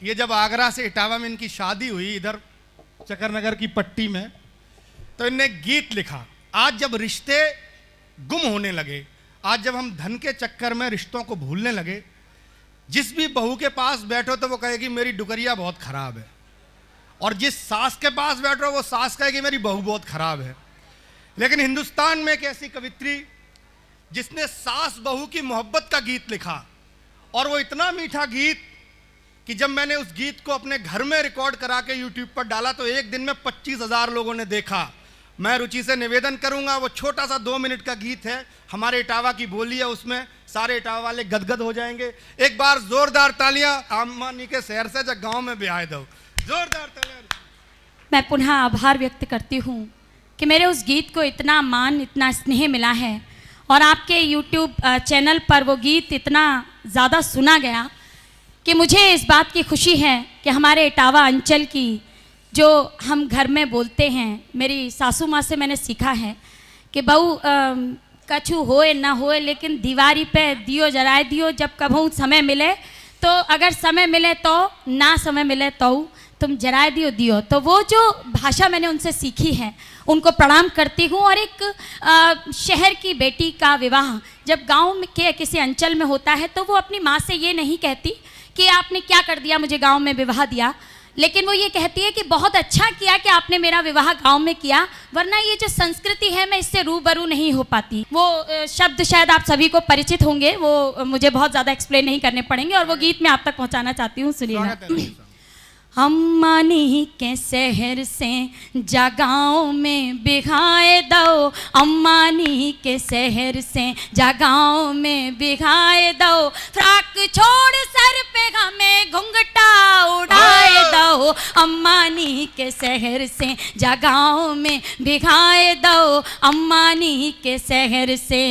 ये जब आगरा से इटावा में इनकी शादी हुई, इधर चकरनगर की पट्टी में, तो इनने गीत लिखा, आज जब रिश्ते गुम होने लगे, आज जब हम धन के चक्कर में रिश्तों को भूलने लगे, जिस भी बहू के पास बैठो तो वो कहेगी मेरी डुकरिया बहुत खराब है, और जिस सास के पास बैठो वो सास कहेगी मेरी बहू बहुत खराब है। लेकिन हिंदुस्तान में एक ऐसी कवित्री जिसने सास बहू की मोहब्बत का गीत लिखा, और वो इतना मीठा गीत कि जब मैंने उस गीत को अपने घर में रिकॉर्ड करा के यूट्यूब पर डाला तो एक दिन में 25,000 लोगों ने देखा। मैं रुचि से निवेदन करूंगा, वो छोटा सा 2 मिनट का गीत है, हमारे इटावा की बोली है, उसमें सारे इटावा वाले गदगद हो जाएंगे। एक बार जोरदार तालियां अम्मानी के शहर से जब गांव में ब्याह दो, जोरदार तालियां। मैं पुनः आभार व्यक्त करती हूँ कि मेरे उस गीत को इतना मान, इतना स्नेह मिला है, और आपके YouTube चैनल पर वो गीत इतना ज़्यादा सुना गया कि मुझे इस बात की खुशी है कि हमारे इटावा अंचल की जो हम घर में बोलते हैं, मेरी सासू माँ से मैंने सीखा है कि बहू कछु होए ना होए लेकिन दीवारी पे दियो जलाए दियो, जब कभी समय मिले तो, अगर समय मिले तो, ना समय मिले तो तुम जराए दियो दियो। तो वो जो भाषा मैंने उनसे सीखी है, उनको प्रणाम करती हूँ। और एक शहर की बेटी का विवाह जब गांव के किसी अंचल में होता है तो वो अपनी माँ से ये नहीं कहती कि आपने क्या कर दिया, मुझे गांव में विवाह दिया, लेकिन वो ये कहती है कि बहुत अच्छा किया कि आपने मेरा विवाह गांव में किया, वरना ये जो संस्कृति है मैं इससे रूबरू नहीं हो पाती। वो शब्द शायद आप सभी को परिचित होंगे, वो मुझे बहुत ज़्यादा एक्सप्लेन नहीं करने पड़ेंगे, और वो गीत मैं आप तक पहुंचाना चाहती हूँ, सुनिएगा। अम्मानी के शहर से जा गाँव में बिघाए दो, अम्मानी के शहर से जा गाँव में बिघाए दो, फ्राक छोड़ सर पे हमें घुंघटा उड़ाए दो, अम्मानी के शहर से जा गाँव में बिघाए दो, अम्मानी के शहर से।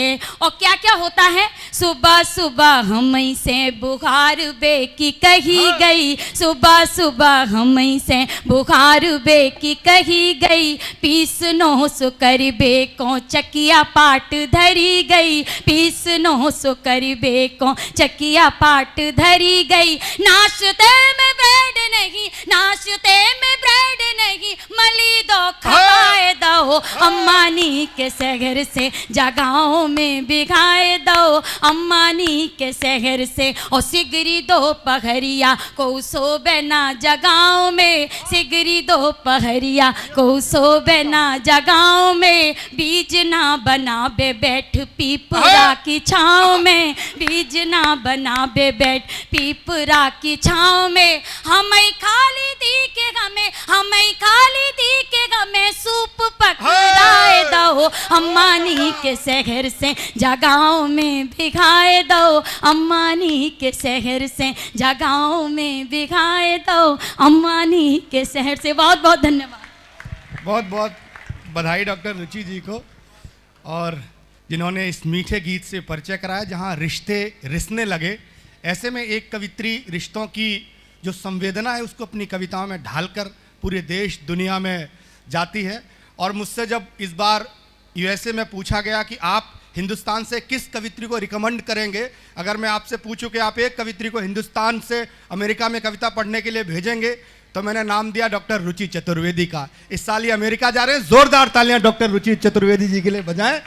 और क्या क्या होता है, सुबह सुबह हम से बुखार बेकी कही गई, सुबह सुबह हम से बुखार बेकी कही गई, पीस नो सो कर बेको चकिया पाट धरी गई, पीस नो सो कर बेको चकिया पाट धरी गई, नाश्ते में ब्रेड नहीं, नाश्ते में ब्रेड नहीं, मली दो खवाए दो, अम्मानी के शहर से जा गाँव में बिघाए दो, अम्मानी के शहर से। और सिगरी दो पहरिया को सोबे ना जगाओ में, सिगरी दो पहरिया को सोबे ना जगाओ में, बीज ना बनाबे बैठ पीपरा की छाँव में, बीज ना बनाबे बैठ पीपरा की छाँव में, हमें खाली दी के हमें, हमें खाली दी के हमें सूप पकड़ाए दो, अम्मानी के शहर से जा गाँव में बिघाए दो, अम्मानी के शहर से जा गाँव में बिघाए दो, अम्मानी के शहर से। बहुत बहुत धन्यवाद। बहुत बहुत बधाई डॉक्टर रुचि जी को, और जिन्होंने इस मीठे गीत से परिचय कराया जहाँ रिश्ते रिसने लगे। ऐसे में एक कवित्री रिश्तों की जो संवेदना है उसको अपनी कविताओं में ढालकर पूरे देश दुनिया में जाती है। और मुझसे जब इस बार यूएसए में पूछा गया कि आप हिंदुस्तान से किस कवित्री को रिकमेंड करेंगे, अगर मैं आपसे पूछूं कि आप एक कवित्री को हिंदुस्तान से अमेरिका में कविता पढ़ने के लिए भेजेंगे, तो मैंने नाम दिया डॉक्टर रुचि चतुर्वेदी का। इस साल ये अमेरिका जा रहे हैं, जोरदार तालियां डॉक्टर रुचि चतुर्वेदी जी के लिए बजाएं।